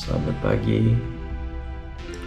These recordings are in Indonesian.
Selamat pagi.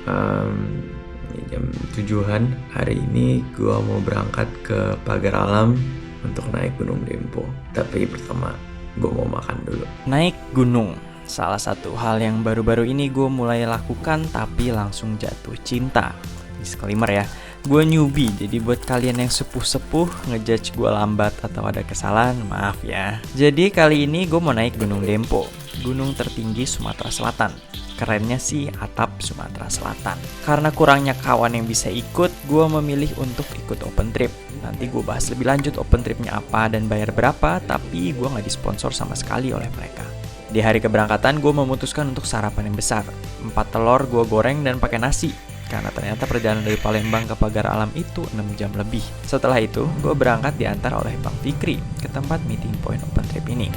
Ini jam 7-an. Hari ini gua mau berangkat ke Pagar Alam untuk naik Gunung Dempo. Tapi pertama gua mau makan dulu. Naik gunung, salah satu hal yang baru-baru ini gue mulai lakukan tapi langsung jatuh cinta. Disclaimer ya, gue newbie, jadi buat kalian yang sepuh-sepuh ngejudge gue lambat atau ada kesalahan, maaf ya. Jadi kali ini gue mau naik Gunung Dempo, gunung tertinggi Sumatera Selatan. Kerennya sih atap Sumatera Selatan. Karena kurangnya kawan yang bisa ikut, gue memilih untuk ikut open trip. Nanti gue bahas lebih lanjut open tripnya apa dan bayar berapa, tapi gue gak disponsor sama sekali oleh mereka. Di hari keberangkatan gue memutuskan untuk sarapan yang besar. 4 telur gue goreng dan pakai nasi. Karena ternyata perjalanan dari Palembang ke Pagar Alam itu 6 jam lebih. Setelah itu, gue berangkat diantar oleh Bang Fikri ke tempat meeting point open trip ini.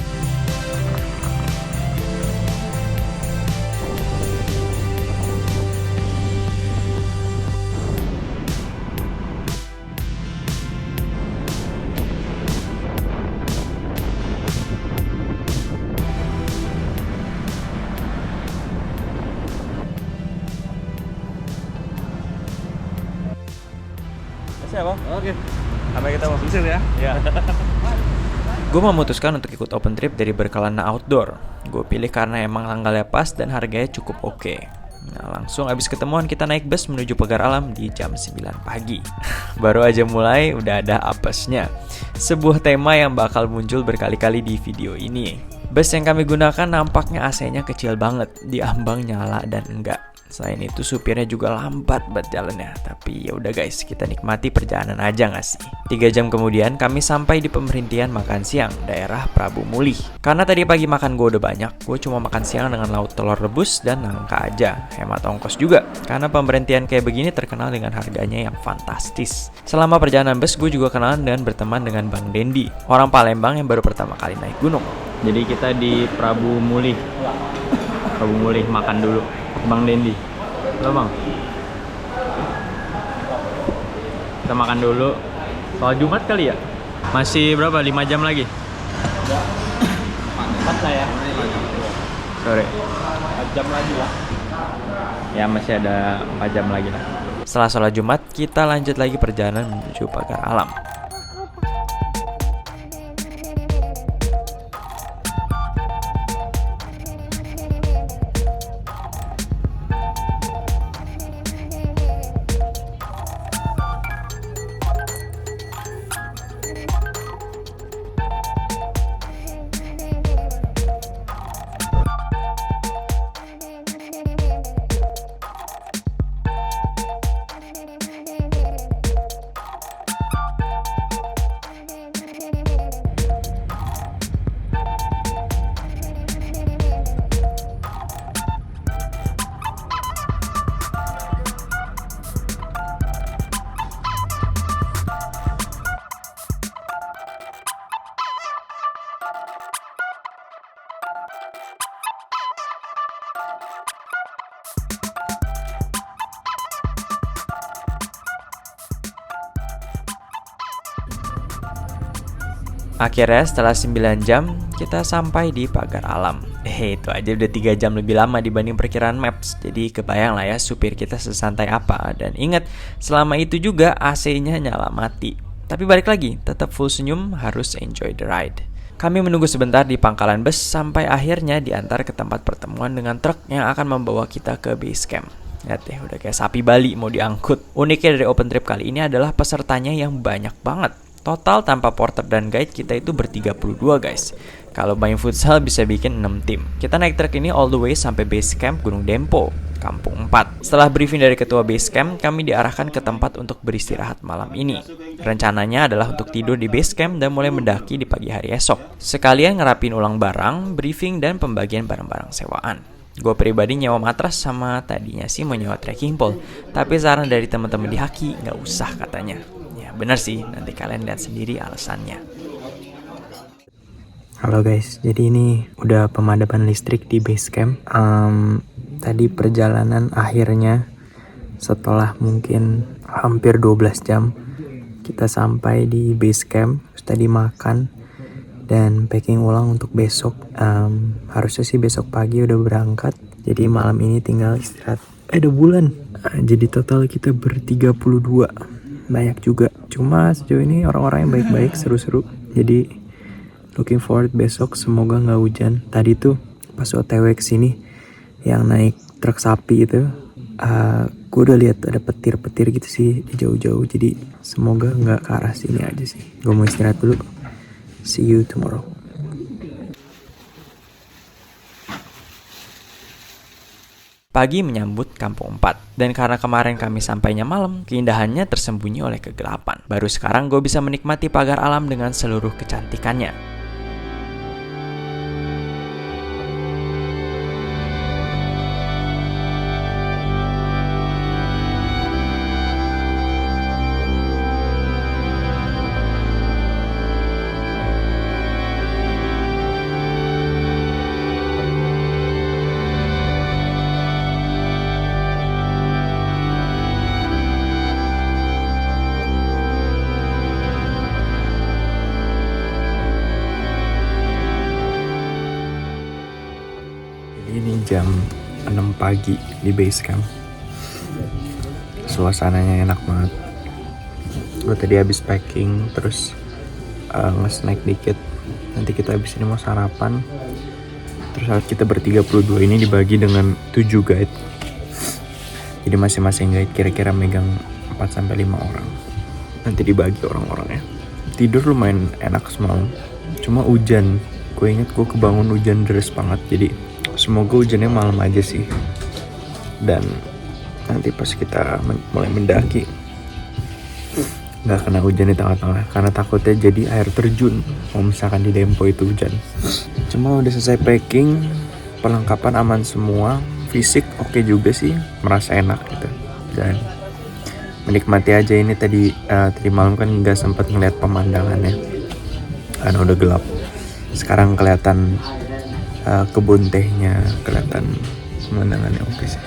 Siapa? Oke, Sampai ketemu. sisir ya. Ya. Gue memutuskan untuk ikut open trip dari berkelana outdoor. Gue pilih karena emang tanggalnya pas dan harganya cukup oke. Nah, langsung abis ketemuan kita naik bus menuju Pagar Alam di jam 9 pagi. Baru aja mulai udah ada apesnya. Sebuah tema yang bakal muncul berkali-kali di video ini. Bus yang kami gunakan nampaknya AC-nya kecil banget, diambang nyala dan enggak. Selain itu supirnya juga lambat banget jalannya. Tapi ya udah guys, kita nikmati perjalanan aja nggak sih? 3 jam kemudian kami sampai di pemberhentian makan siang daerah Prabu Mulih. Karena tadi pagi makan gue udah banyak, gue cuma makan siang dengan lauk telur rebus dan nangka aja. Hemat ongkos juga, karena pemberhentian kayak begini terkenal dengan harganya yang fantastis. Selama perjalanan bus gue juga kenalan dan berteman dengan Bang Dendi, orang Palembang yang baru pertama kali naik gunung. Jadi kita di Prabu Mulih. Prabu Mulih makan dulu. Bang Dendi, halo Bang. Kita makan dulu. Soal Jumat kali ya? Masih berapa? 5 jam lagi? 4 lah ya. Sore. 4 jam lagi lah. Ya masih ada 4 jam lagi lah. Setelah sholat Jumat, kita lanjut lagi perjalanan menuju Pagar Alam. Akhirnya setelah 9 jam, kita sampai di Pagar Alam. Itu aja udah 3 jam lebih lama dibanding perkiraan Maps. Jadi kebayang lah ya supir kita sesantai apa. Dan ingat, selama itu juga AC-nya nyala mati. Tapi balik lagi, tetap full senyum, harus enjoy the ride. Kami menunggu sebentar di pangkalan bus sampai akhirnya diantar ke tempat pertemuan dengan truk yang akan membawa kita ke base camp. Lihat deh, udah kayak sapi Bali mau diangkut. Uniknya dari open trip kali ini adalah pesertanya yang banyak banget. Total tanpa porter dan guide kita itu ber-32 guys. Kalau main futsal bisa bikin 6 tim. Kita naik truk ini all the way sampai base camp Gunung Dempo, Kampung 4. Setelah briefing dari ketua base camp, kami diarahkan ke tempat untuk beristirahat malam ini. Rencananya adalah untuk tidur di base camp dan mulai mendaki di pagi hari esok. Sekalian ngerapin ulang barang, briefing dan pembagian barang-barang sewaan. Gue pribadi nyewa matras sama tadinya sih mau nyewa trekking pole. Tapi saran dari teman-teman di Haki nggak usah katanya. Ya benar sih, nanti kalian lihat sendiri alasannya. Halo guys, jadi ini udah pemadaman listrik di base camp. Tadi perjalanan akhirnya setelah mungkin hampir 12 jam kita sampai di base camp. Terus tadi makan dan packing ulang untuk besok. Harusnya sih besok pagi udah berangkat. Jadi malam ini tinggal istirahat. Ada bulan. Jadi total kita ber-32. Banyak juga. Cuma sejauh ini orang-orang yang baik-baik, seru-seru. Jadi looking forward besok semoga nggak hujan. Tadi tuh pas OTW kesini yang naik truk sapi itu, gue udah lihat ada petir-petir gitu sih di jauh-jauh. Jadi semoga nggak ke arah sini aja sih. Gue mau istirahat dulu. See you tomorrow. Pagi menyambut Kampung 4, dan karena kemarin kami sampainya malam, keindahannya tersembunyi oleh kegelapan. Baru sekarang gue bisa menikmati pagar alam dengan seluruh kecantikannya. Ini jam 6 pagi di base camp. Suasananya enak banget. Gue tadi habis packing, terus nge-snack dikit. Nanti kita habis ini mau sarapan. Terus kita ber-32 ini dibagi dengan 7 guide. Jadi masing-masing guide kira-kira megang 4-5 orang. Nanti dibagi orang-orangnya. Tidur lumayan enak semalam. Cuma hujan. Gue inget gue kebangun hujan deras banget. Jadi semoga hujannya malam aja sih. Dan nanti pas kita mulai mendaki gak kena hujan di tengah-tengah, karena takutnya jadi air terjun kalau misalkan di Dempo itu hujan. Cuma udah selesai packing, perlengkapan aman semua, fisik oke juga sih, merasa enak gitu. Dan menikmati aja ini tadi malam kan gak sempet ngeliat pemandangannya karena udah gelap. Sekarang kelihatan kebun tehnya, kelihatan pemandangannya oke sih.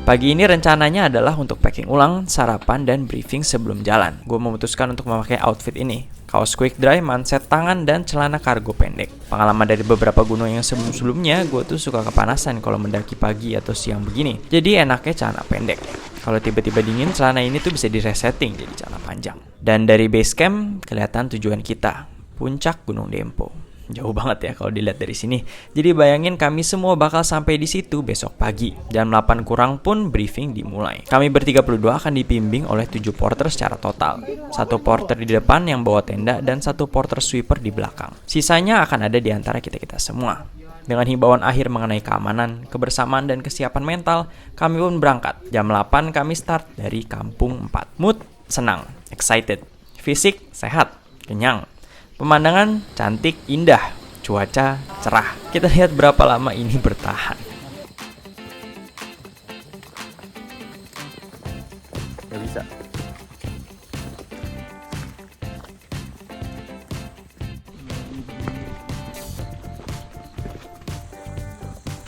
Pagi ini rencananya adalah untuk packing ulang, sarapan, dan briefing sebelum jalan. Gue memutuskan untuk memakai outfit ini. Kaos quick dry, manset tangan, dan celana kargo pendek. Pengalaman dari beberapa gunung yang sebelum-sebelumnya, gue tuh suka kepanasan kalau mendaki pagi atau siang begini. Jadi enaknya celana pendek. Kalau tiba-tiba dingin, celana ini tuh bisa diresetting jadi celana panjang. Dan dari base camp, kelihatan tujuan kita. Puncak Gunung Dempo. Jauh banget ya kalau dilihat dari sini. Jadi bayangin kami semua bakal sampai di situ besok pagi. Jam 8 kurang pun briefing dimulai. Kami ber-32 akan dibimbing oleh 7 porter secara total. 1 porter di depan yang bawa tenda dan 1 porter sweeper di belakang. Sisanya akan ada di antara kita-kita semua. Dengan himbauan akhir mengenai keamanan, kebersamaan, dan kesiapan mental, kami pun berangkat. Jam 8 kami start dari Kampung 4. Mood senang, excited. Fisik sehat, kenyang. Pemandangan cantik, indah, cuaca cerah. Kita lihat berapa lama ini bertahan. Gak bisa.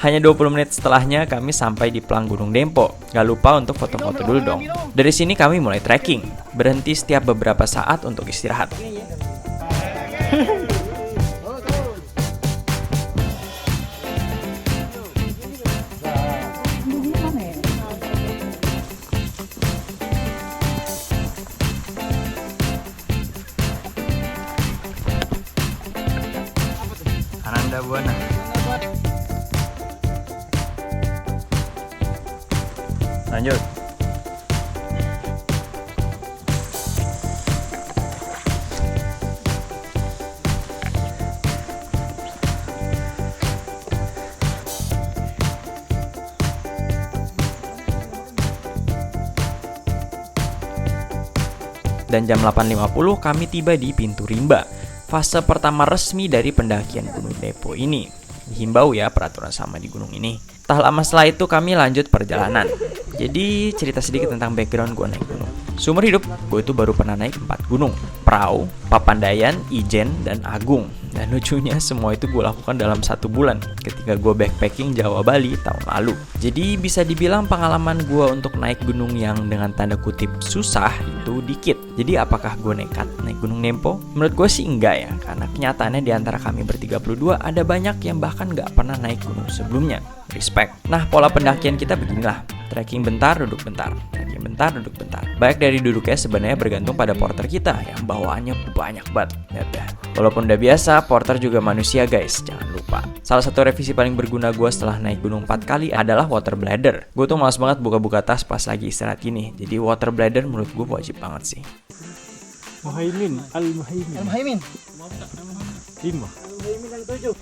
Hanya 20 menit setelahnya kami sampai di Plang Gunung Dempo. Gak lupa untuk foto-foto dulu dong. Dari sini kami mulai trekking. Berhenti setiap beberapa saat untuk istirahat. Ananda Buana. Lanjut. Dan jam 8.50 kami tiba di Pintu Rimba, fase pertama resmi dari pendakian Gunung Dempo ini. Dihimbau ya peraturan sama di gunung ini. Tak lama setelah itu kami lanjut perjalanan. Jadi cerita sedikit tentang background gue naik gunung. Seumur hidup, gue itu baru pernah naik 4 gunung. Prau, Papandayan, Ijen, dan Agung. Dan lucunya semua itu gue lakukan dalam 1 bulan ketika gue backpacking Jawa Bali tahun lalu. Jadi bisa dibilang pengalaman gue untuk naik gunung yang dengan tanda kutip susah itu dikit. Jadi apakah gue nekat naik Gunung Dempo? Menurut gue sih enggak ya, karena kenyataannya di antara kami bertiga berdua ada banyak yang bahkan gak pernah naik gunung sebelumnya. Respect. Nah, pola pendakian kita beginilah. Trekking bentar, duduk bentar. Trekking bentar, duduk bentar. Baik dari duduknya sebenarnya bergantung pada porter kita yang bawaannya banyak banget. Lihat dah. Walaupun udah biasa, porter juga manusia guys, jangan lupa. Salah satu revisi paling berguna gue setelah naik gunung 4 kali adalah water bladder. Gue tuh malas banget buka-buka tas pas lagi istirahat gini. Jadi water bladder menurut gue wajib banget sih. Muhaimin, Al-Muhaimin. Al-Muhaimin. 5. Al-Muhaimin yang 7.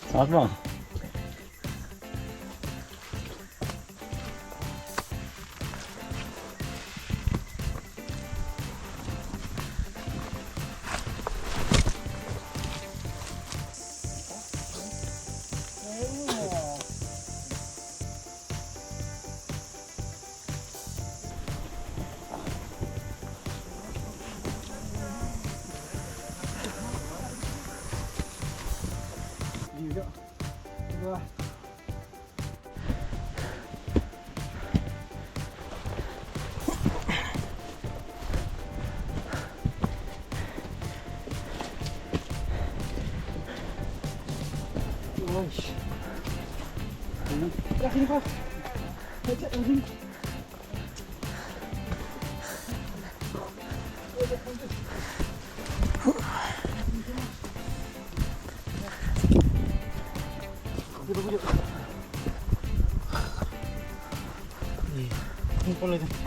Selamat bang.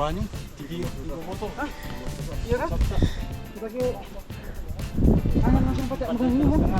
Banyak, tinggi motor. Iya kan? Kita ke angan langsung pakai megang ini kan?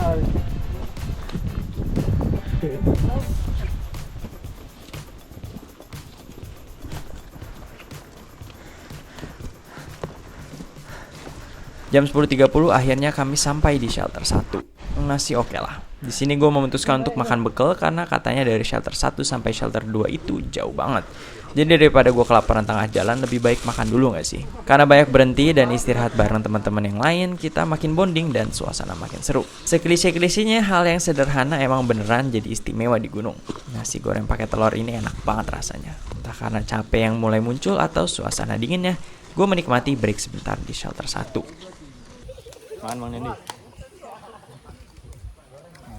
Jam 10.30 akhirnya kami sampai di shelter 1. Masih oke lah. Di sini gue memutuskan untuk makan bekal karena katanya dari shelter 1 sampai shelter 2 itu jauh banget. Jadi daripada gue kelaparan tengah jalan, lebih baik makan dulu gak sih? Karena banyak berhenti dan istirahat bareng teman-teman yang lain, kita makin bonding dan suasana makin seru. Seklise-klisenya hal yang sederhana emang beneran jadi istimewa di gunung. Nasi goreng pakai telur ini enak banget rasanya. Entah karena capek yang mulai muncul atau suasana dinginnya, gue menikmati break sebentar di shelter 1. Makan Bang Nendi.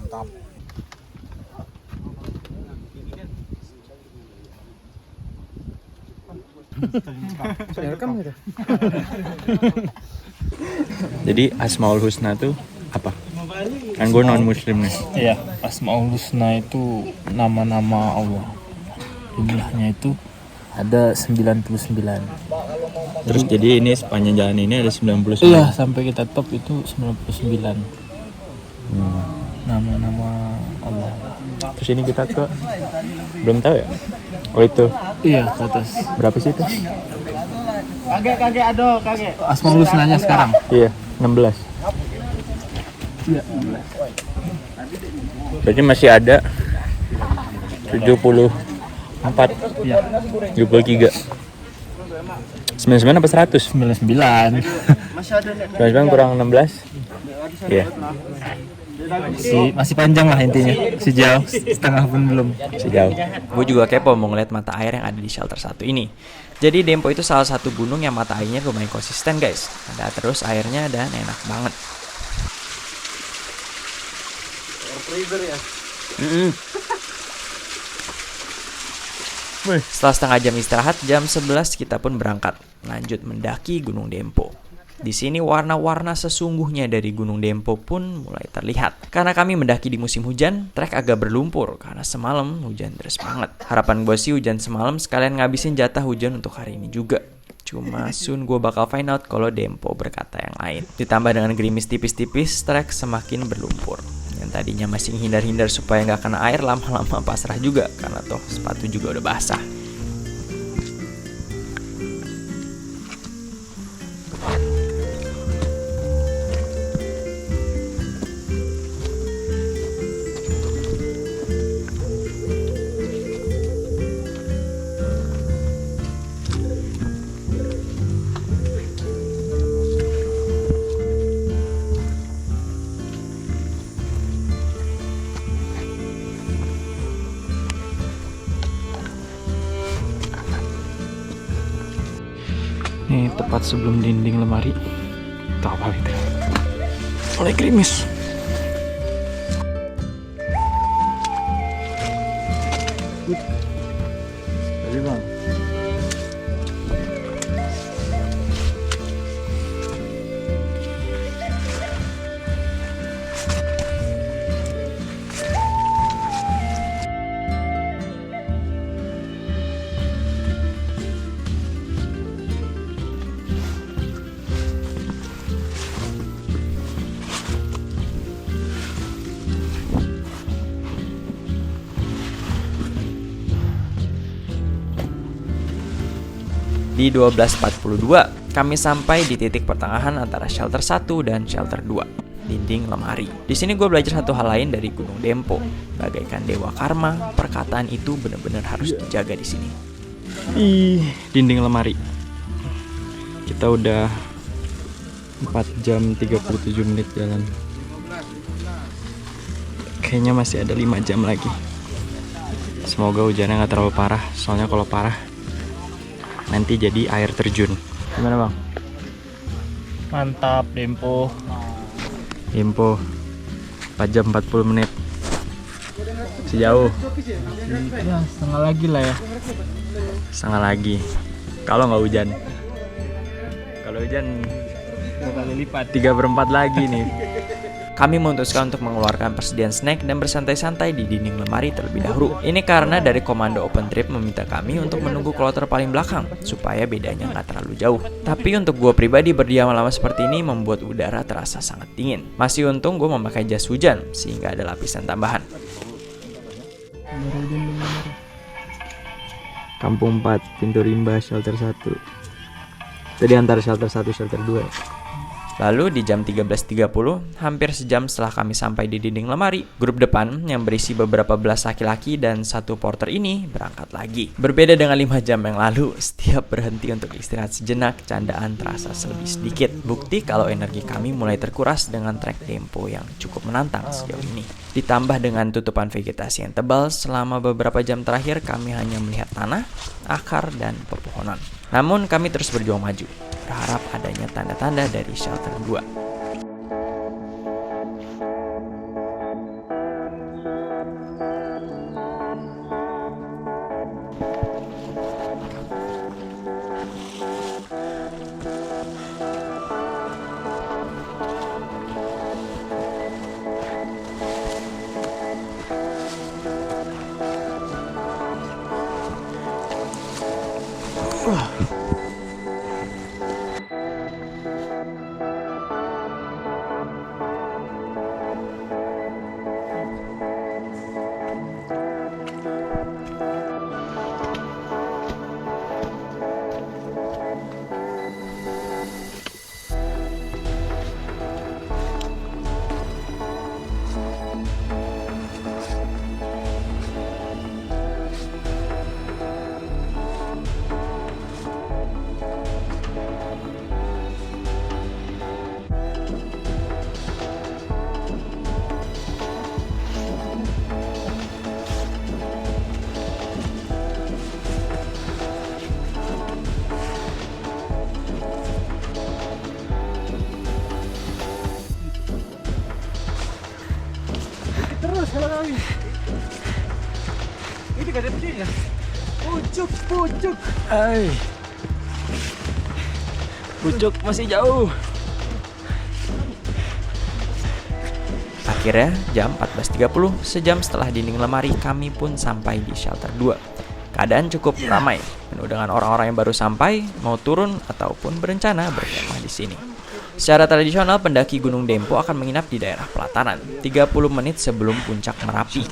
Mantap. Saya rekam gitu. Jadi Asmaul Husna tuh apa? Kan gue non muslim nih. Iya, Asmaul Husna itu nama-nama Allah. Jumlahnya itu ada 99. Terus jadi ini sepanjang jalan ini ada 99. Iya, sampai kita top itu 99. Nama-nama Allah. Terus ini kita ke belum tahu ya? Oh itu Iya, ke atas. berapa sih itu? Kakek aduh kakek. Asmaul Husnanya sekarang. Iya, 16. Iya, Berarti masih ada 74, Iya. 73. 99 apa 100? 99. Masih ada nih. 99 kurang 16. Iya, Masih panjang lah intinya. Sejauh setengah pun belum. sejauh. Gue juga kepo mau ngeliat mata air yang ada di shelter 1 ini. Jadi Dempo itu salah satu gunung yang mata airnya lumayan konsisten guys. Ada terus airnya dan enak banget. Setelah setengah jam istirahat, jam 11 kita pun berangkat. Lanjut mendaki Gunung Dempo. Di sini warna-warna sesungguhnya dari Gunung Dempo pun mulai terlihat. Karena kami mendaki di musim hujan, trek agak berlumpur karena semalam hujan deras banget. Harapan gue sih hujan semalam sekalian ngabisin jatah hujan untuk hari ini juga. Cuma soon gue bakal find out kalau Dempo berkata yang lain. Ditambah dengan gerimis tipis-tipis, trek semakin berlumpur. Yang tadinya masih hindar-hindar supaya nggak kena air, lama-lama pasrah juga karena toh sepatu juga udah basah. Ini tepat sebelum dinding lemari. Tuh apa itu? Mulai gerimis. Tadi bang. Di 12.42, kami sampai di titik pertengahan antara shelter 1 dan shelter 2, dinding lemari. Di sini gue belajar satu hal lain dari Gunung Dempo. Bagaikan dewa karma, perkataan itu benar-benar harus dijaga di sini. Ih, dinding lemari. Kita udah 4 jam 37 menit jalan. Kayaknya masih ada 5 jam lagi. Semoga hujannya nggak terlalu parah. Soalnya kalau parah nanti jadi air terjun. Gimana bang? Mantap, Dempo. Info 4 jam 40 menit. Sejauh Ya, setengah lagi lah ya. setengah lagi. Kalau nggak hujan. Kalau hujan 2 kali lipat. 3/4 lagi nih. Kami memutuskan untuk mengeluarkan persediaan snack dan bersantai-santai di dinding lemari terlebih dahulu. Ini karena dari komando open trip meminta kami untuk menunggu kloter paling belakang, supaya bedanya nggak terlalu jauh. Tapi untuk gue pribadi berdiam lama seperti ini membuat udara terasa sangat dingin. Masih untung gue memakai jas hujan, sehingga ada lapisan tambahan. Kampung 4, pintu rimba, shelter 1. Tadi antara shelter 1 shelter 2. Lalu di jam 13.30, hampir sejam setelah kami sampai di dinding lemari, grup depan yang berisi beberapa belas laki-laki dan satu porter ini berangkat lagi. Berbeda dengan 5 jam yang lalu, setiap berhenti untuk istirahat sejenak, candaan terasa lebih sedikit. Bukti kalau energi kami mulai terkuras dengan trek tempo yang cukup menantang sejauh ini. Ditambah dengan tutupan vegetasi yang tebal, selama beberapa jam terakhir kami hanya melihat tanah, akar, dan pepohonan. Namun kami terus berjuang maju, berharap adanya tanda-tanda dari shelter 2. Terus kalau kami. Ini gak ada berdiri ya? Pucuk. Ay. Pucuk masih jauh. Akhirnya, jam 14.30, sejam setelah dinding lemari, kami pun sampai di shelter 2. Keadaan cukup ramai, penuh dengan orang-orang yang baru sampai, mau turun ataupun berencana berkemah di sini. Secara tradisional, pendaki Gunung Dempo akan menginap di daerah pelataran 30 menit sebelum puncak Merapi.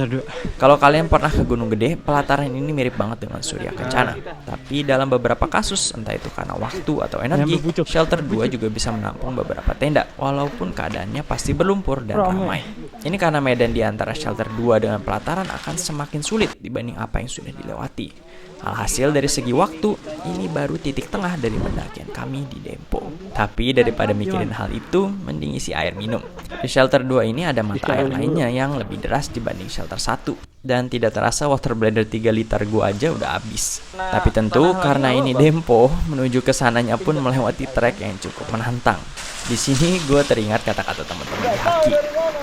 Kalau kalian pernah ke Gunung Gede, pelataran ini mirip banget dengan Surya Kencana. Tapi dalam beberapa kasus, entah itu karena waktu atau energi, shelter 2 juga bisa menampung beberapa tenda, walaupun keadaannya pasti berlumpur dan ramai. Ini karena medan di antara shelter 2 dengan pelataran akan semakin sulit dibanding apa yang sudah dilewati. Alhasil dari segi waktu, ini baru titik tengah dari pendakian kami di Dempo. Tapi daripada mikirin hal itu, mending isi air minum. Di shelter 2 ini ada mata air lainnya yang lebih deras dibanding shelter 1. Dan tidak terasa water blender 3 liter gua aja udah habis. Tapi tentu karena ini Dempo, menuju ke sananya pun melewati trek yang cukup menantang. Di sini gue teringat kata-kata teman-teman di Haki,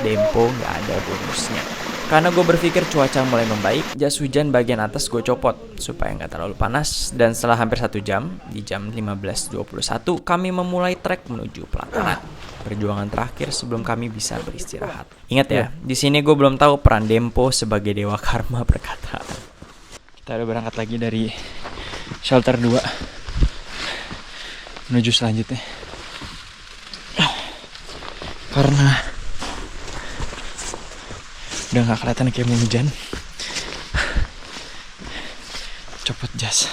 Dempo nggak ada bonusnya. Karena gue berpikir cuaca mulai membaik, jas hujan bagian atas gue copot supaya nggak terlalu panas. Dan setelah hampir 1 jam, di jam 15.21 kami memulai trek menuju pelataran. Perjuangan terakhir sebelum kami bisa beristirahat. Ingat ya, di sini gue belum tahu peran Dempo sebagai dewa karma berkata. Kita udah berangkat lagi dari shelter 2 menuju selanjutnya. Karena udah gak kelihatan kayak mau hujan, copot jas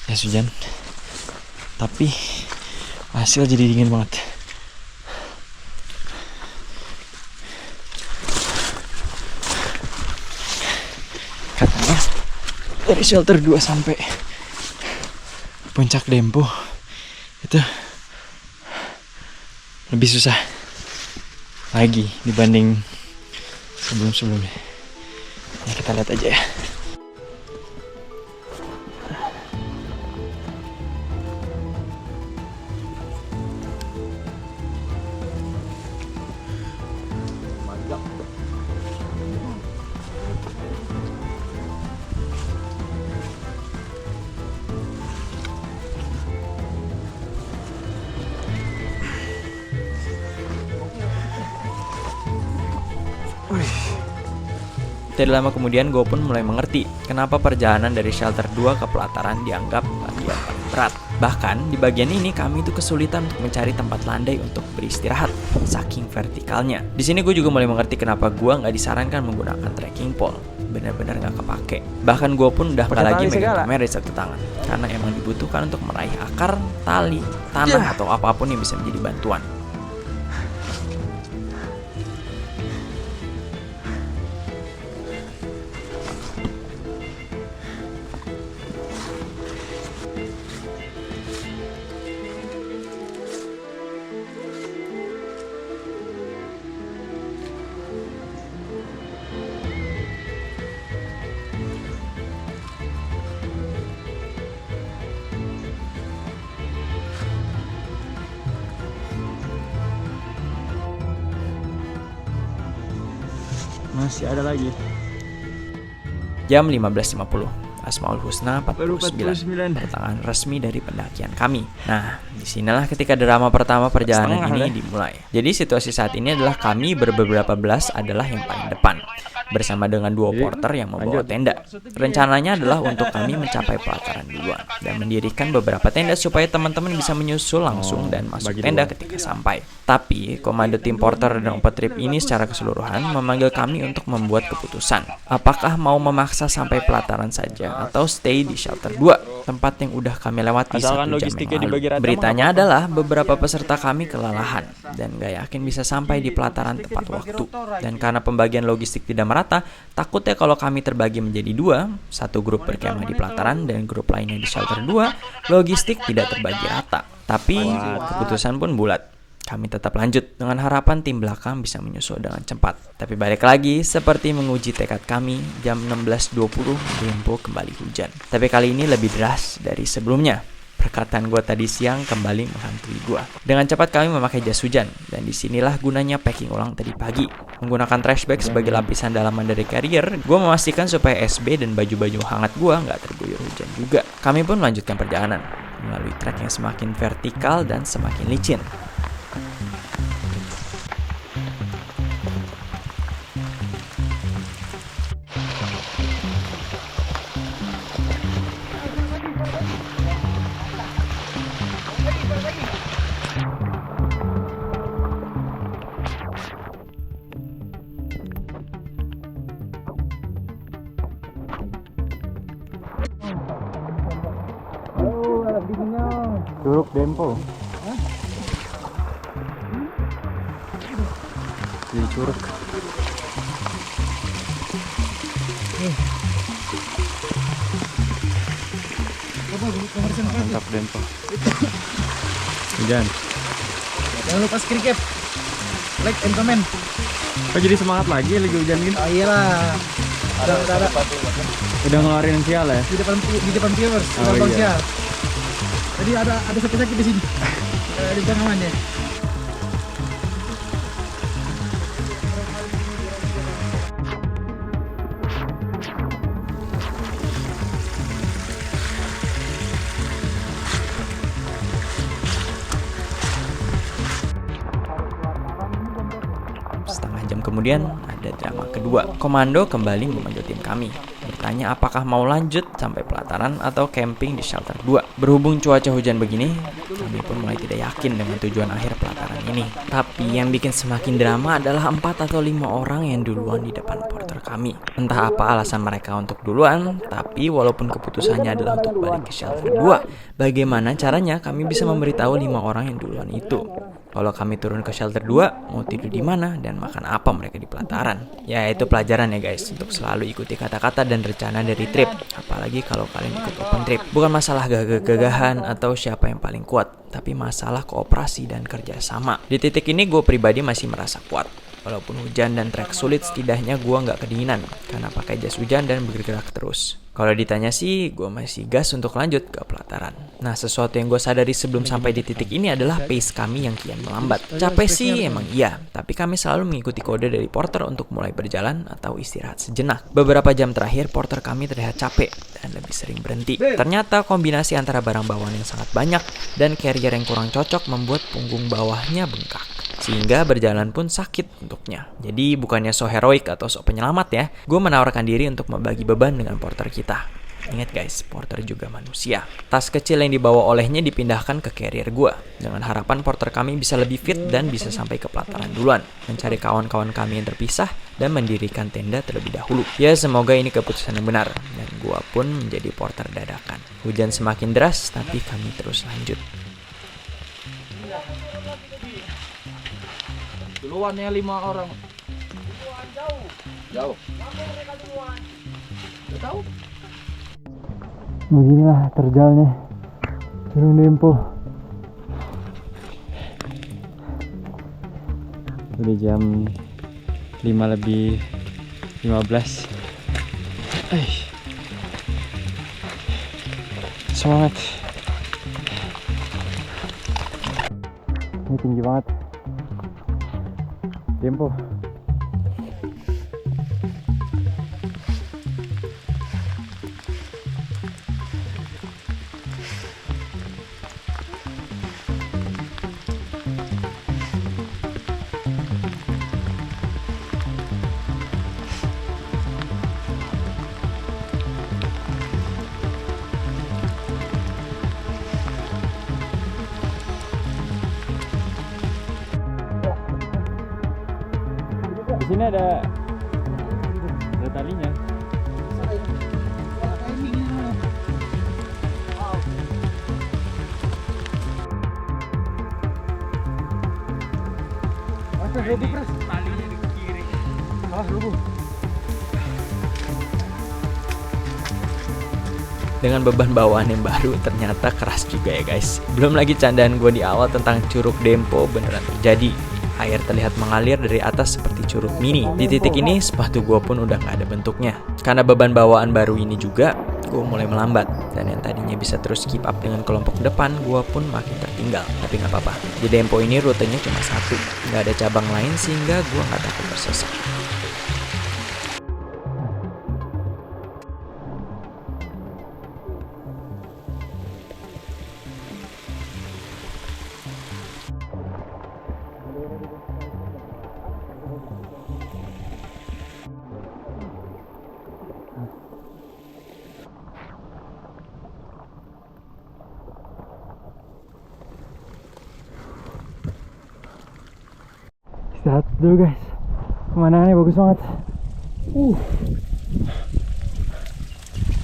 hujan, tapi hasil jadi dingin banget. Katanya dari shelter 2 sampai puncak Dempo itu lebih susah lagi dibanding sebelum-sebelumnya. Ya, kita lihat aja ya. Tidak lama kemudian gue pun mulai mengerti kenapa perjalanan dari shelter 2 ke pelataran dianggap bagian paling berat. Bahkan di bagian ini kami itu kesulitan untuk mencari tempat landai untuk beristirahat, saking vertikalnya. Di sini gue juga mulai mengerti kenapa gue nggak disarankan menggunakan trekking pole. Benar-benar nggak kepake. Bahkan gue pun udah nggak lagi megang kamera di satu tangan, karena emang dibutuhkan untuk meraih akar, tali, tanah atau apapun yang bisa menjadi bantuan. Masih ada lagi. Jam 15.50, Asmaul Husna 49, pertengahan resmi dari pendakian kami. Nah, disinilah ketika drama pertama perjalanan ini dimulai. Jadi situasi saat ini adalah kami beberapa belas adalah yang paling depan, bersama dengan 2 porter yang membawa tenda. Rencananya adalah untuk kami mencapai pelataran duluan dan mendirikan beberapa tenda supaya teman-teman bisa menyusul langsung dan masuk tenda ketika sampai. Tapi komando tim porter dan petrip ini secara keseluruhan memanggil kami untuk membuat keputusan. Apakah mau memaksa sampai pelataran saja atau stay di shelter 2, tempat yang udah kami lewati 1 jam yang lalu. Beritanya adalah beberapa peserta kami kelelahan dan gak yakin bisa sampai di pelataran tepat waktu. Dan karena pembagian logistik tidak merata, takutnya kalau kami terbagi menjadi 2, satu grup berkemah di pelataran dan grup lainnya di shelter 2, logistik tidak terbagi rata. Tapi keputusan pun bulat. Kami tetap lanjut dengan harapan tim belakang bisa menyusul dengan cepat. Tapi balik lagi, seperti menguji tekad kami, jam 16.20 Dempo kembali hujan. Tapi kali ini lebih deras dari sebelumnya. Perkataan gue tadi siang kembali menghantui gue. Dengan cepat kami memakai jas hujan, dan disinilah gunanya packing ulang tadi pagi. Menggunakan trash bag sebagai lapisan dalaman dari carrier, gue memastikan supaya SB dan baju-baju hangat gue nggak terguyur hujan juga. Kami pun melanjutkan perjalanan, melalui trek yang semakin vertikal dan semakin licin. Curug Dempo. Jadi curug. Mantap Dempo. Hujan. Jangan lupa subscribe, like, and comment. Kok jadi semangat lagi hujan gini? Oh iyalah. Ada Udah ngeluarin sial ya? di depan viewers, Oh, di depan iya. sial. Jadi ada sakit-sakit di sini. Di belakang ya. Setengah jam kemudian ada drama kedua. Komando kembali memanggil tim kami, bertanya apakah mau lanjut sampai pelataran atau camping di shelter 2. Berhubung cuaca hujan begini, kami pun mulai tidak yakin dengan tujuan akhir pelataran ini. Tapi yang bikin semakin drama adalah 4 atau 5 orang yang duluan di depan porter kami. Entah apa alasan mereka untuk duluan, tapi walaupun keputusannya adalah untuk balik ke shelter 2, bagaimana caranya kami bisa memberitahu 5 orang yang duluan itu kalau kami turun ke shelter 2, mau tidur di mana dan makan apa mereka di pelataran. Ya itu pelajaran ya guys, untuk selalu ikuti kata-kata dan rencana dari trip. Apalagi kalau kalian ikut open trip. Bukan masalah gagah-gagahan atau siapa yang paling kuat, tapi masalah kooperasi dan kerjasama. Di titik ini gue pribadi masih merasa kuat. Walaupun hujan dan trek sulit, setidaknya gue nggak kedinginan karena pakai jas hujan dan bergerak terus. Kalau ditanya sih, gue masih gas untuk lanjut ke pelataran. Nah, sesuatu yang gue sadari sebelum sampai di titik ini adalah pace kami yang kian melambat. Capek sih emang iya, tapi kami selalu mengikuti kode dari porter untuk mulai berjalan atau istirahat sejenak. Beberapa jam terakhir, porter kami terlihat capek dan lebih sering berhenti. Ternyata kombinasi antara barang bawaan yang sangat banyak dan carrier yang kurang cocok membuat punggung bawahnya bengkak, sehingga berjalan pun sakit untuknya. Jadi bukannya so heroik atau so penyelamat ya, gue menawarkan diri untuk membagi beban dengan porter kita. Ingat guys, porter juga manusia. Tas kecil yang dibawa olehnya dipindahkan ke carrier gue, dengan harapan porter kami bisa lebih fit dan bisa sampai ke pelataran duluan, mencari kawan-kawan kami yang terpisah dan mendirikan tenda terlebih dahulu. Ya semoga ini keputusan yang benar, dan gue pun menjadi porter dadakan. Hujan semakin deras, tapi kami terus lanjut. Duluannya 5 orang. Jauh. Udah tahu? Beginilah terjalnya Gunung Dempo. Udah jam 5:15. Semangat. Ini tinggi banget Dempo. Di sini ada talinya. Talinya di kiri. Awas lu. Dengan beban bawaan yang baru, ternyata keras juga ya guys. Belum lagi candaan gue di awal tentang Curug Dempo beneran terjadi. Air terlihat mengalir dari atas seperti curug mini. Di titik ini sepatu gue pun udah gak ada bentuknya. Karena beban bawaan baru ini juga, gue mulai melambat. Dan yang tadinya bisa terus keep up dengan kelompok depan, gue pun makin tertinggal. Tapi gak apa-apa, di Dempo ini rutenya cuma satu, gak ada cabang lain sehingga gue gak takut tersesat. Istirahat dulu guys. Pemandangannya bagus banget.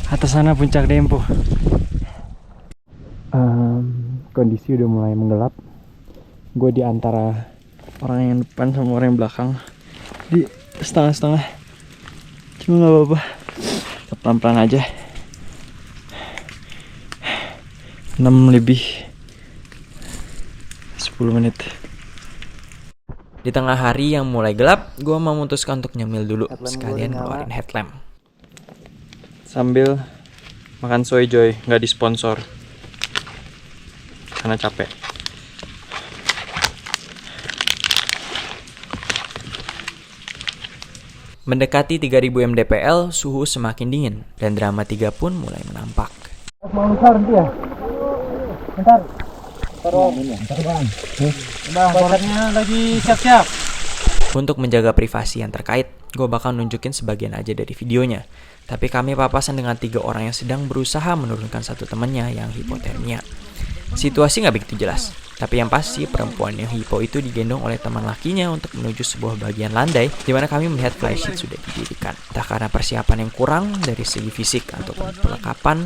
Atas sana puncak Dempo. Kondisi udah mulai menggelap. Gue di antara orang yang depan sama orang yang belakang, di setengah-setengah. Cuma gak apa-apa, pelan-pelan aja. 6 lebih 10 menit. Di tengah hari yang mulai gelap, gue memutuskan untuk nyemil dulu, sekalian ngeluarin headlamp. Sambil makan soy joy, nggak disponsor karena capek. Mendekati 3000 mdpl, suhu semakin dingin, dan drama 3 pun mulai menampak. Mau besar nanti ya? Bentar. Taruh. Udah, porternya lagi siap-siap. Untuk menjaga privasi yang terkait, gue bakal nunjukin sebagian aja dari videonya. Tapi kami papasan dengan 3 orang yang sedang berusaha menurunkan satu temannya yang hipotermia. Situasi nggak begitu jelas, tapi yang pasti perempuan yang hipo itu digendong oleh teman lakinya untuk menuju sebuah bagian landai di mana kami melihat flysheet sudah didirikan. Entah karena persiapan yang kurang dari segi fisik ataupun perlengkapan,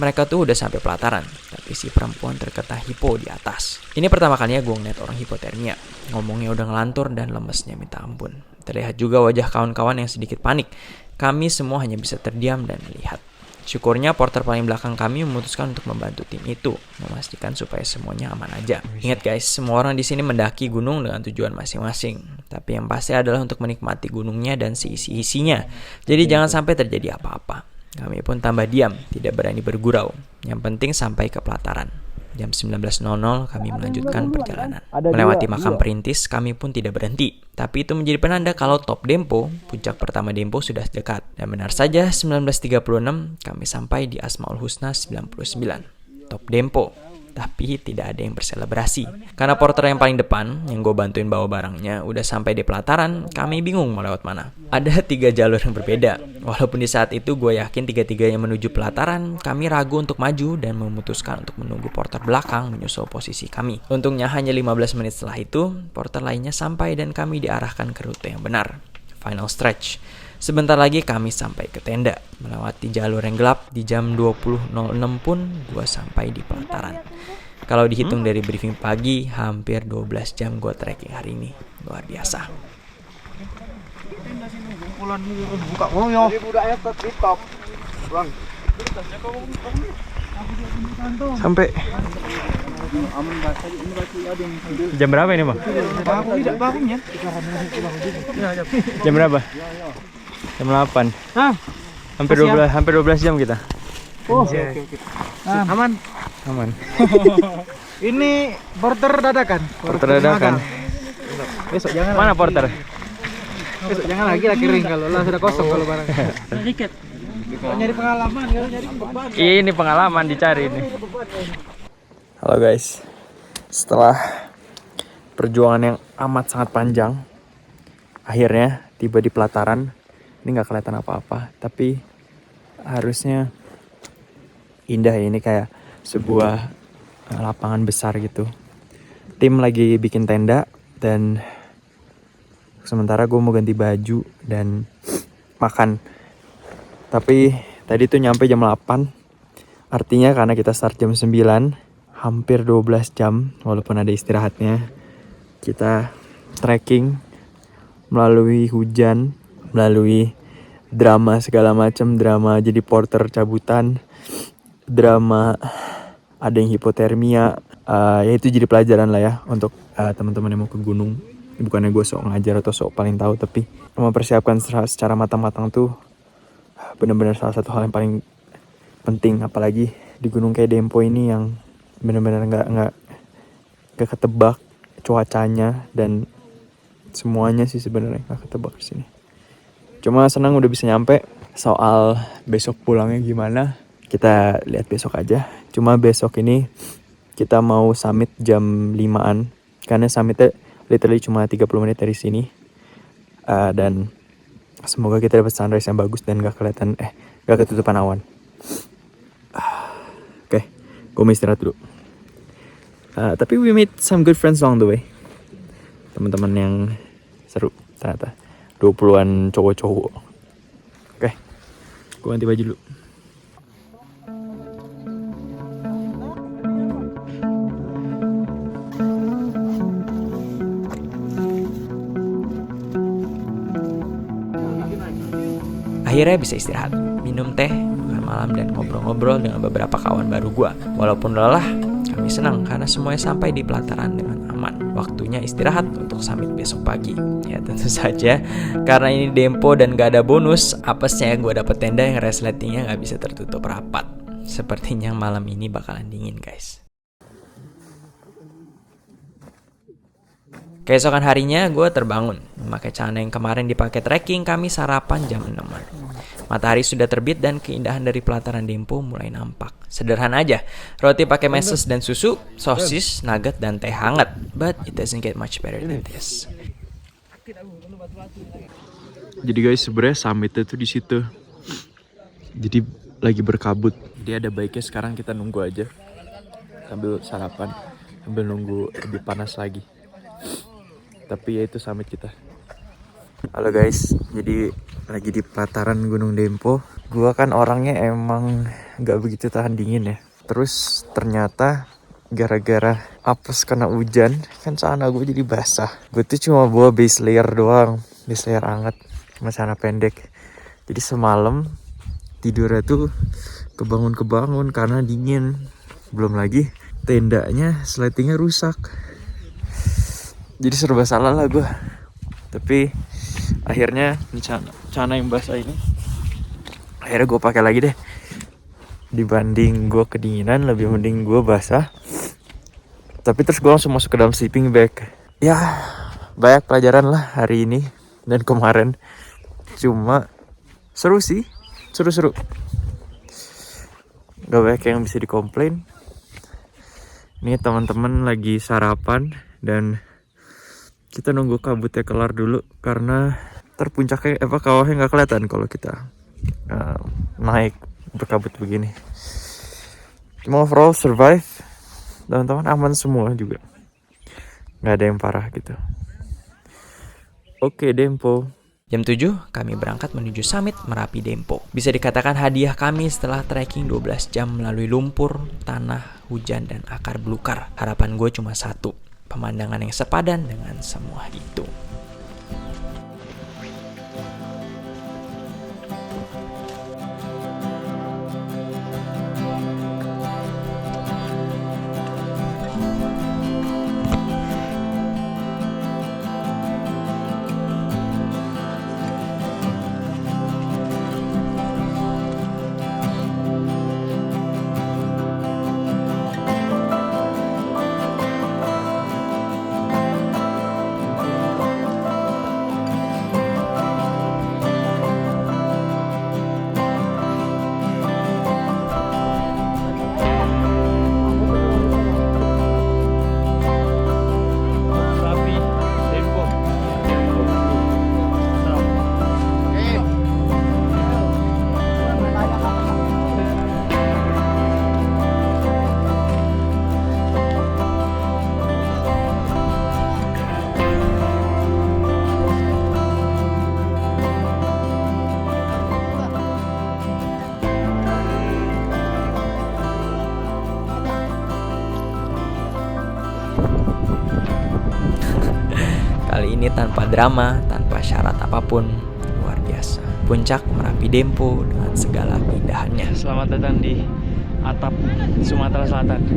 mereka tuh udah sampai pelataran, tapi si perempuan terkena hipo di atas. Ini pertama kalinya gue ngeliat orang hipotermia, ngomongnya udah ngelantur dan lemesnya minta ampun. Terlihat juga wajah kawan-kawan yang sedikit panik. Kami semua hanya bisa terdiam dan melihat. Syukurnya porter paling belakang kami memutuskan untuk membantu tim itu, memastikan supaya semuanya aman aja. Ingat guys, semua orang di sini mendaki gunung dengan tujuan masing-masing. Tapi yang pasti adalah untuk menikmati gunungnya dan seisi-isinya. Jadi jangan sampai terjadi apa-apa. Kami pun tambah diam, tidak berani bergurau. Yang penting sampai ke pelataran. Jam 19.00 kami melanjutkan perjalanan. Melewati makam perintis, kami pun tidak berhenti. Tapi itu menjadi penanda kalau top Dempo, puncak pertama Dempo sudah dekat. Dan benar saja, 19.36 kami sampai di Asmaul Husna 99. Top Dempo. Tapi tidak ada yang berselebrasi. Karena porter yang paling depan, yang gue bantuin bawa barangnya, udah sampai di pelataran, kami bingung mau lewat mana. Ada 3 jalur yang berbeda. Walaupun di saat itu gue yakin 3-3 yang menuju pelataran, kami ragu untuk maju dan memutuskan untuk menunggu porter belakang menyusul posisi kami. Untungnya hanya 15 menit setelah itu, porter lainnya sampai dan kami diarahkan ke rute yang benar. Final stretch. Sebentar lagi kami sampai ke tenda. Melewati jalur yang gelap, di jam 20.06 pun gue sampai di pelataran. Kalau dihitung dari briefing pagi, hampir 12 jam gue trekking hari ini. Luar biasa. Buka ya. Jadi budaknya ke top. Bang. Sampai jam berapa ini bang? Jam berapa? Jam 8. Hampir 12 jam kita. Oh, oke. Aman. Ini porter dadakan. Besok jangan. Mana porter? Besok jangan lagi lah kering kalau lah sudah kosong kalau barang. Sedikit. Nyari pengalaman, kalau nyari beban. Ini pengalaman dicari ini. Halo guys. Setelah perjuangan yang amat sangat panjang, akhirnya tiba di pelataran. Ini nggak kelihatan apa-apa, tapi harusnya indah ya. Ini kayak sebuah lapangan besar gitu. Tim lagi bikin tenda dan sementara gue mau ganti baju dan makan. Tapi tadi tuh nyampe jam 8. Artinya karena kita start jam 9, hampir 12 jam walaupun ada istirahatnya. Kita trekking melalui hujan, melalui drama segala macam, drama jadi porter cabutan, drama ada yang hipotermia, ya itu jadi pelajaran lah ya untuk teman-teman yang mau ke gunung. Bukannya gue sok ngajar atau sok paling tahu, tapi mempersiapkan secara matang-matang tuh benar-benar salah satu hal yang paling penting, apalagi di gunung kayak Dempo ini yang benar-benar nggak ketebak cuacanya dan semuanya sih sebenarnya nggak ketebak di sini. Cuma senang udah bisa nyampe. Soal besok pulangnya gimana, kita lihat besok aja. Cuma besok ini kita mau summit jam 5-an. Karena summitnya literally cuma 30 menit dari sini. Dan semoga kita dapat sunrise yang bagus dan gak ketutupan awan. Oke, gue mau istirahat dulu. Tapi we made some good friends along the way. Teman-teman yang seru ternyata. 20-an cowok-cowok. Oke, gue ganti baju dulu. Akhirnya bisa istirahat, minum teh, makan malam, dan ngobrol-ngobrol dengan beberapa kawan baru gue. Walaupun lelah, kami senang karena semuanya sampai di pelataran dengan aman. Waktunya istirahat untuk summit besok pagi. Ya tentu saja, karena ini dempo dan gak ada bonus, apesnya gue dapet tenda yang resletingnya gak bisa tertutup rapat. Sepertinya malam ini bakalan dingin guys. Keesokan harinya gue terbangun, memakai celana yang kemarin dipakai trekking. Kami sarapan jam 6-an. Matahari sudah terbit dan keindahan dari pelataran Dempo mulai nampak. Sederhana aja, roti pakai meses dan susu, sosis, nugget, dan teh hangat. But it doesn't get much better than this. Jadi guys, sebenarnya summitnya tuh di situ. Jadi lagi berkabut. Jadi ada baiknya sekarang kita nunggu aja sambil sarapan, sambil nunggu lebih panas lagi. Tapi ya itu summit kita. Halo guys, jadi lagi di pelataran Gunung Dempo. Gua kan orangnya emang gak begitu tahan dingin ya. Terus ternyata gara-gara apes kena hujan, kan celana gue jadi basah. Gue tuh cuma bawa base layer doang, base layer hangat sama celana pendek. Jadi semalam tidurnya tuh kebangun-kebangun karena dingin. Belum lagi tendanya, sletingnya rusak. Jadi serba salah lah gue. Tapi akhirnya ini celana yang basah ini akhirnya gue pakai lagi deh. Dibanding gue kedinginan, lebih mending gue basah. Tapi terus gue langsung masuk ke dalam sleeping bag. Ya banyak pelajaran lah hari ini dan kemarin. Cuma seru sih, seru-seru. Gak banyak yang bisa dikomplain. Ini teman-teman lagi sarapan dan kita nunggu kabutnya kelar dulu karena terpuncaknya kawahnya nggak kelihatan kalau kita naik berkabut begini. Cuma overall survive, teman-teman aman semua juga, nggak ada yang parah gitu. Oke Dempo. Jam 7 kami berangkat menuju summit Merapi Dempo. Bisa dikatakan hadiah kami setelah trekking 12 jam melalui lumpur, tanah, hujan, dan akar belukar. Harapan gue cuma satu, pemandangan yang sepadan dengan semua itu. Kali ini tanpa drama, tanpa syarat apapun, luar biasa. Puncak Merapi Dempo dengan segala keindahannya. Selamat datang di atap Sumatera Selatan.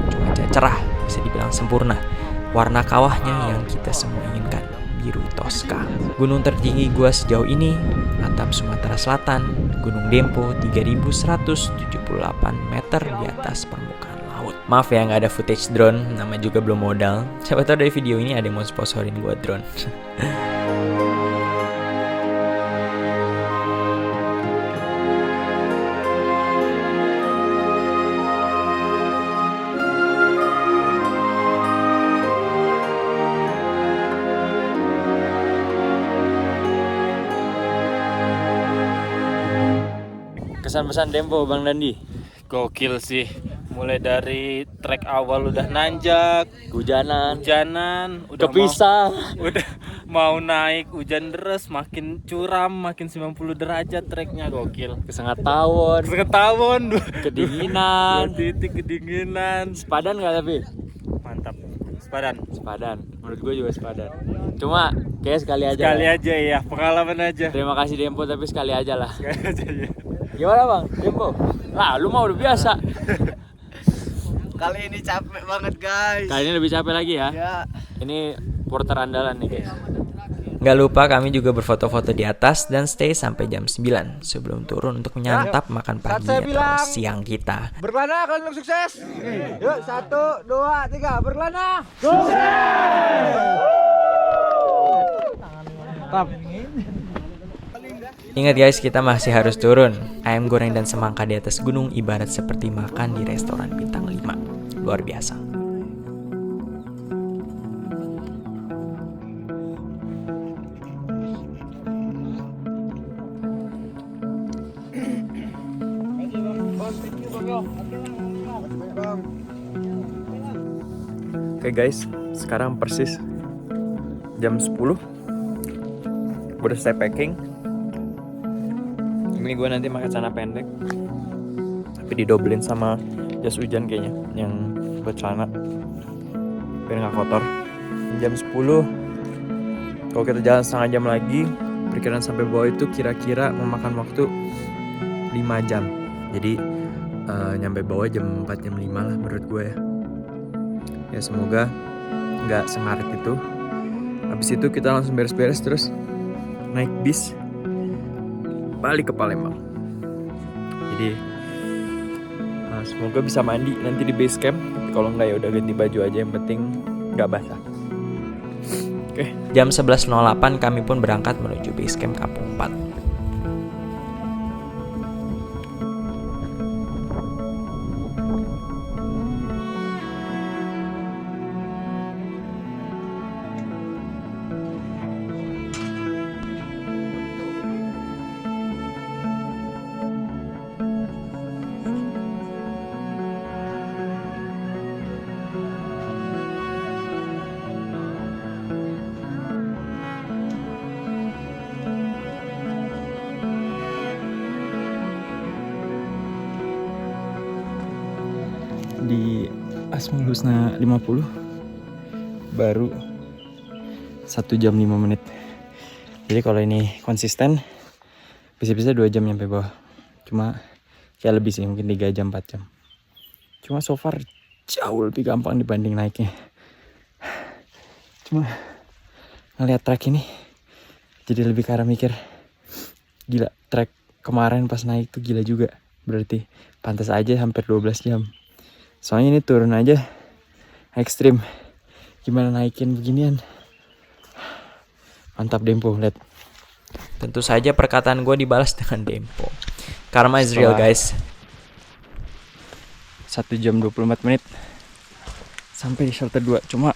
Cuaca cerah, bisa dibilang sempurna. Warna kawahnya yang kita semua inginkan, biru toska. Gunung tertinggi gua sejauh ini, atap Sumatera Selatan, Gunung Dempo 3178 meter di atas permukaan laut. Maaf ya nggak ada footage drone, nama juga belum modal. Siapa tahu dari video ini ada yang mau sponsorin gua drone. Kesan-pesan Dempo Bang Dandi. Gokil sih. Mulai dari trek awal udah nanjak, Hujanan, udah kepisah. udah mau naik hujan deras, makin curam, makin 90 derajat treknya gokil. Kesengat tawon, Seketawon, kedinginan. titik kedinginan. Sepadan nggak tapi? Mantap. Sepadan. Sepadan. Menurut gue juga sepadan. Cuma kayak sekali aja. Sekali aja ya, pengalaman aja. Terima kasih Dempo tapi sekali aja lah. Sekali aja ya. Gimana Bang Dempo? Lah lu mah udah biasa. Kali ini capek banget guys. Kali ini lebih capek lagi ya. Ya. Ini porter andalan nih guys. Nggak lupa kami juga berfoto-foto di atas dan stay sampai jam 9 sebelum turun untuk menyantap makan pagi saya atau bilang. siang kita. Berkelana kalian sukses. Yuk 1, 2, 3 berkelana. Ingat guys, kita masih harus turun. Ayam goreng dan semangka di atas gunung ibarat seperti makan di restoran bintang 5. Luar biasa. Oke guys, sekarang persis jam 10. Gue udah selesai packing. Ini gue nanti pakai celana pendek, tapi didobelin sama jas hujan kayaknya, yang buat celana biar nggak kotor. Jam 10. Kalau kita jalan setengah jam lagi, perkiraan sampai bawah itu kira-kira memakan waktu 5 jam. Jadi nyampe bawah jam 4 jam 5 lah menurut gue ya. Ya semoga nggak sengaret itu. Habis itu kita langsung beres-beres terus naik bis balik ke Palembang. Jadi semoga bisa mandi nanti di base camp. Tapi kalau nggak ya udah ganti baju aja, yang penting nggak basah. Oke. Jam 11.08 kami pun berangkat menuju base camp Kampung 4. Di Asmul Husna 50 baru 1 jam 5 menit. Jadi kalau ini konsisten bisa-bisa 2 jam nyampe bawah. Cuma ya lebih sih, mungkin 3 jam 4 jam. Cuma so far jauh lebih gampang dibanding naiknya. Cuma ngeliat trek ini jadi lebih ke arah mikir, gila, trek kemarin pas naik tuh gila juga. Berarti pantas aja hampir 12 jam. Soalnya ini turun aja ekstrim, gimana naikin beginian. Mantap Dempo, lihat. Tentu saja perkataan gue dibalas dengan Dempo. Karma is real guys. 1 jam 24 menit sampai di shelter 2. Cuma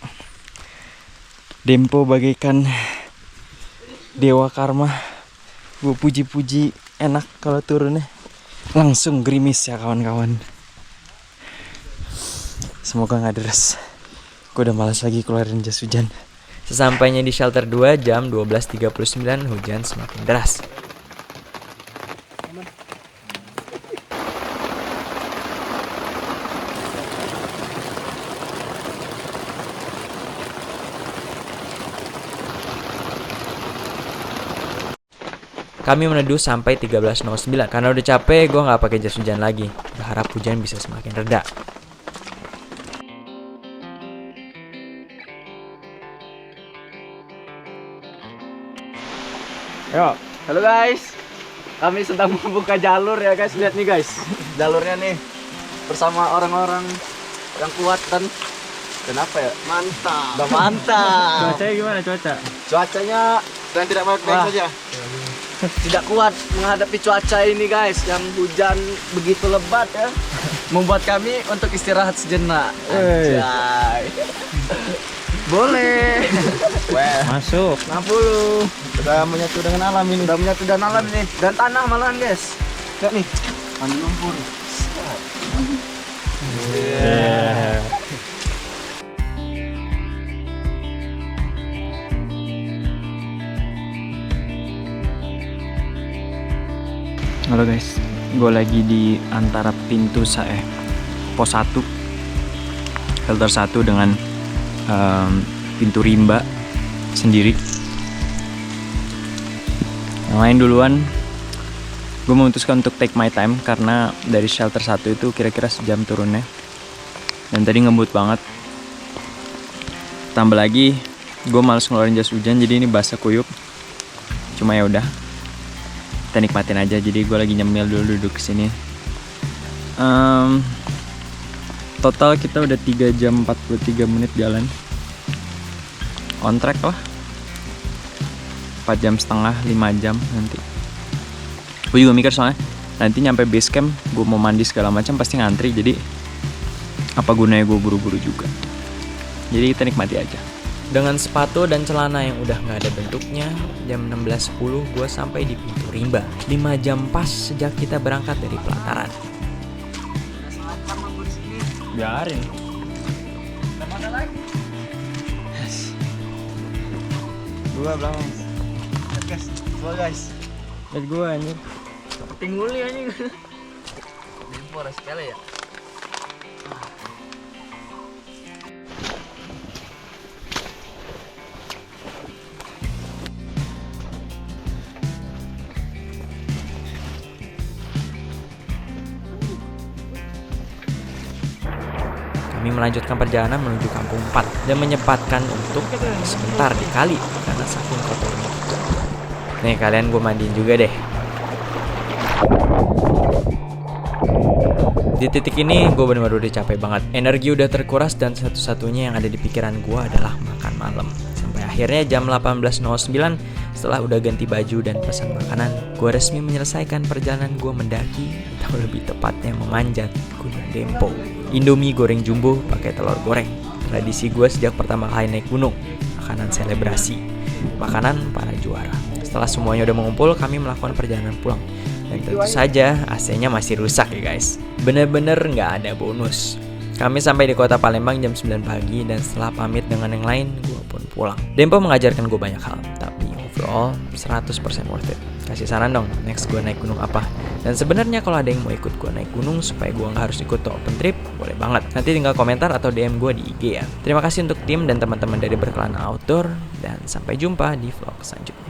Dempo bagaikan dewa karma. Gue puji-puji, enak kalau turunnya langsung gerimis ya kawan-kawan. Semoga gak deres. Gue udah malas lagi keluarin jas hujan. Sesampainya di shelter 2 jam 12.39 hujan semakin deras. Kami meneduh sampai 13.09. Karena udah capek, gue gak pakai jas hujan lagi. Berharap hujan bisa semakin reda. Yo, Halo guys. Kami sedang membuka jalur ya guys. Lihat nih guys. Jalurnya nih bersama orang-orang yang kuat dan apa ya? Mantap. Udah mantap. cuacanya gimana cuaca? Cuacanya dan tidak baik-baik saja. Tidak kuat menghadapi cuaca ini guys, yang hujan begitu lebat ya. Membuat kami untuk istirahat sejenak. Anjay. Boleh. Masuk. 60. Sudah menyatu dengan alam ini. Sudah menyatu dengan alam ini. Dan tanah malahan guys. Lihat nih. Mandi lumpur. Halo guys, gue lagi di antara pos 1 shelter 1 dengan pintu rimba sendiri. Yang lain duluan. Gue memutuskan untuk take my time karena dari shelter 1 itu kira-kira sejam turunnya. Dan tadi ngebut banget. Tambah lagi gue males ngeluarin jas hujan, jadi ini basah kuyup. Cuma ya udah, kita nikmatin aja. Jadi gue lagi nyemil dulu duduk kesini. Total kita udah 3 jam 43 menit jalan. On track lah. 4 jam setengah, 5 jam nanti. Gue juga mikir soalnya nanti nyampe base camp gue mau mandi segala macam pasti ngantri, jadi apa gunanya gue buru-buru juga. Jadi kita nikmati aja. Dengan sepatu dan celana yang udah gak ada bentuknya, jam 16.10 gue sampai di pintu rimba. 5 jam pas sejak kita berangkat dari pelataran. Biarin. Mana lagi? Gue belakang. Guys, gua guys. Lihat gue anjir. Tingguli anjing. Lumpur sekali ya. Kami melanjutkan perjalanan menuju Kampung 4 dan menyempatkan untuk sebentar di kali karena saking kotornya. Nih kalian gue mandiin juga deh. Di titik ini gue benar-benar udah capek banget. Energi udah terkuras dan satu-satunya yang ada di pikiran gue adalah makan malam. Sampai akhirnya jam 18.09 setelah udah ganti baju dan pesan makanan, gue resmi menyelesaikan perjalanan gue mendaki, atau lebih tepatnya memanjat Gunung Dempo. Indomie goreng jumbo pakai telur goreng. Tradisi gue sejak pertama kali naik gunung. Makanan selebrasi. Makanan para juara. Setelah semuanya udah mengumpul, kami melakukan perjalanan pulang. Dan tentu saja AC-nya masih rusak ya guys. Bener-bener nggak ada bonus. Kami sampai di kota Palembang jam 9 pagi dan setelah pamit dengan yang lain, gue pun pulang. Dempo mengajarkan gue banyak hal, tapi overall 100% worth it. Kasih saran dong, next gue naik gunung apa? Dan sebenarnya kalau ada yang mau ikut gue naik gunung supaya gue nggak harus ikut open trip, boleh banget. Nanti tinggal komentar atau DM gue di IG ya. Terima kasih untuk tim dan teman-teman dari Berkelana Outdoor, dan sampai jumpa di vlog selanjutnya.